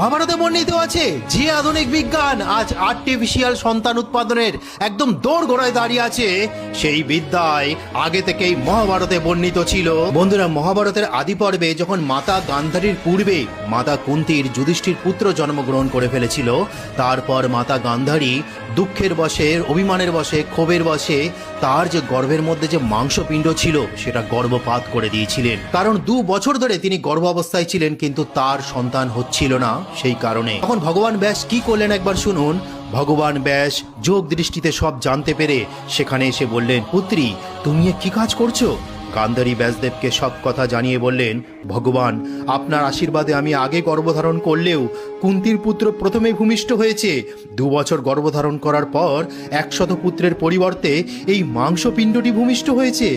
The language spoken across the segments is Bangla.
মহাভারতে বর্ণিত আছে যে আধুনিক বিজ্ঞান আজ আর্টিফিশিয়াল সন্তান উৎপাদনের একদম দোরগোড়ায় দাঁড়িয়ে আছে, সেই বিদ্যায় আগে থেকেই মহাভারতে বর্ণিত ছিল। বন্ধুরা, মহাভারতের আদি পর্বে যখন মাতা গান্ধারীর পূর্বে মাতা কুন্তির যুধিষ্ঠির পুত্র জন্মগ্রহণ করে ফেলেছিল, তারপর মাতা গান্ধারী দুঃখের বশে, অভিমানের বশে, ক্ষোভের বশে তার যে গর্ভের মধ্যে যে মাংসপিণ্ড ছিল সেটা গর্ভপাত করে দিয়েছিলেন। কারণ 2 বছর ধরে তিনি গর্ভ অবস্থায় ছিলেন, কিন্তু তার সন্তান হচ্ছিল না। সেই কারণে তখন ভগবান ব্যাস কি করলেন একবার শুনুন। ভগবান ব্যাস যোগ দৃষ্টিতে সব জানতে পেরে সেখানে এসে বললেন, পুত্রী তুমি কি কাজ করছো? গান্ধারী ব্যাসদেবকে সব কথা জানিয়ে বললেন, ভগবান আপনার আশীর্বাদে আমি আগে গর্ভধারণ করলেও কুন্তির পুত্র প্রথমে ভূমিষ্ঠ হয়েছে। 2 বছর গর্ভধারণ করার পর 100 পুত্রের পরিবর্তে এই মাংসপিণ্ডটি ভূমিষ্ঠ হয়েছে।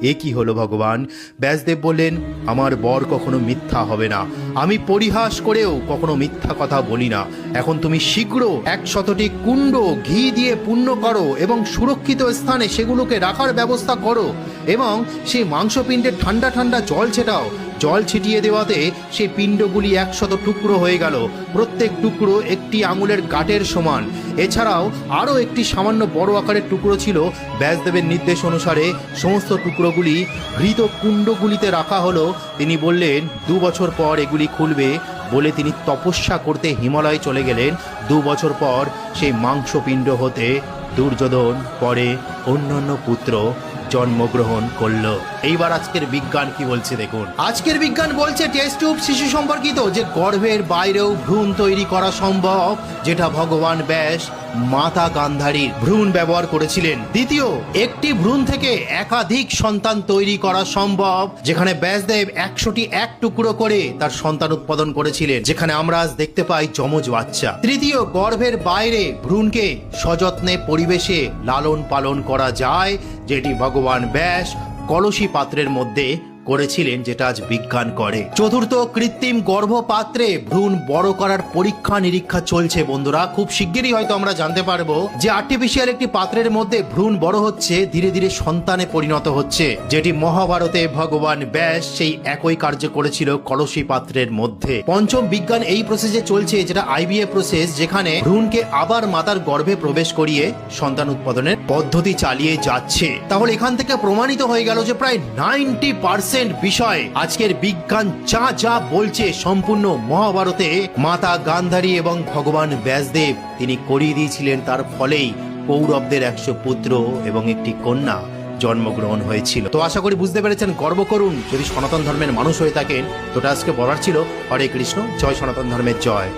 এ কি হলো ভগবান? ব্যাসদেব বললেন, আমার বর কখনো মিথ্যা হবে না, আমি পরিহাস করেও কখনো মিথ্যা কথা বলি না। এখন তুমি শীঘ্র 100টি কুণ্ড ঘি দিয়ে পূর্ণ করো এবং সুরক্ষিত স্থানে সেগুলোকে রাখার ব্যবস্থা করো, এবং সেই মাংসপিণ্ডে ঠান্ডা ঠান্ডা জল ছেটাও। জল ছিটিয়ে দেওয়াতে সেই পিণ্ডগুলি 100 টুকরো হয়ে গেল, প্রত্যেক টুকরো একটি আঙুলের গাঁটের সমান। এছাড়াও আরও একটি সামান্য বড় আকারের টুকরো ছিল। ব্যাসদেবের নির্দেশ অনুসারে সমস্ত টুকরোগুলি ঘৃত কুণ্ডগুলিতে রাখা হলো। তিনি বললেন 2 বছর পর এগুলি খুলবে বলে তিনি তপস্যা করতে হিমালয়ে চলে গেলেন। 2 বছর পর সেই মাংসপিণ্ড হতে দুর্যোধন পরে অন্যান্য পুত্র জন্মগ্রহণ করলো। এইবার আজকের বিজ্ঞান কি বলছে দেখুন। আজকের বিজ্ঞান বলছে টেস্ট টিউব শিশু সম্পর্কিত যে গর্ভের বাইরেও ভ্রূণ তৈরি করা সম্ভব, যেটা ভগবান ব্যাস মাতা গান্ধারীর ভ্রূণ ব্যবহার করেছিলেন। দ্বিতীয়, একটি ভ্রূণ থেকে একাধিক সন্তান তৈরি করা সম্ভব, যেখানে ব্যাসদেব 100টি এক টুকরো করে তার সন্তান উৎপাদন করেছিলেন, যেখানে আমরা আজ দেখতে পাই যমজ বাচ্চা। তৃতীয়, গর্ভের বাইরে ভ্রূণকে সযত্নে পরিবেশে লালন পালন করা যায়, যেটি ভগবান ব্যাস কলসী পাত্রের মধ্যে করেছিলেন, যেটা আজ বিজ্ঞান করে। চতুর্থ, কৃত্রিম গর্ভপাত্রে ভ্রূণ বড় করার পরীক্ষা নিরীক্ষা চলছে। বন্ধুরা, খুব শিগগিরই হয়তো আমরা জানতে পারবো যে আর্টিফিশিয়াল একটি পাত্রের মধ্যে ভ্রূণ বড় হচ্ছে, ধীরে ধীরে সন্তানে পরিণত হচ্ছে, যেটি মহাভারতে ভগবান ব্যাস সেই একই কার্য করেছিল কলসী পাত্রের মধ্যে। পঞ্চম, বিজ্ঞান এই প্রসেসে চলছে, যেটা IVF প্রসেস, যেখানে ভ্রূণকে আবার মাতার গর্ভে প্রবেশ করিয়ে সন্তান উৎপাদনের পদ্ধতি চালিয়ে যাচ্ছে। তাহলে এখান থেকে প্রমাণিত হয়ে গেল যে প্রায় 90% বিষয় আজকের বিজ্ঞান যা যা বলছে সম্পূর্ণ মহাভারতে মাতা গান্ধারী এবং ভগবান ব্যাসদেব তিনি করিয়ে দিয়েছিলেন। তার ফলেই কৌরবদের 100 পুত্র এবং একটি কন্যা জন্মগ্রহণ হয়েছিল। তো আশা করি বুঝতে পেরেছেন। গর্ব করুন যদি সনাতন ধর্মের মানুষ হয়ে থাকেন। তো আজকে বলার ছিল। হরে কৃষ্ণ, জয় সনাতন ধর্মের জয়।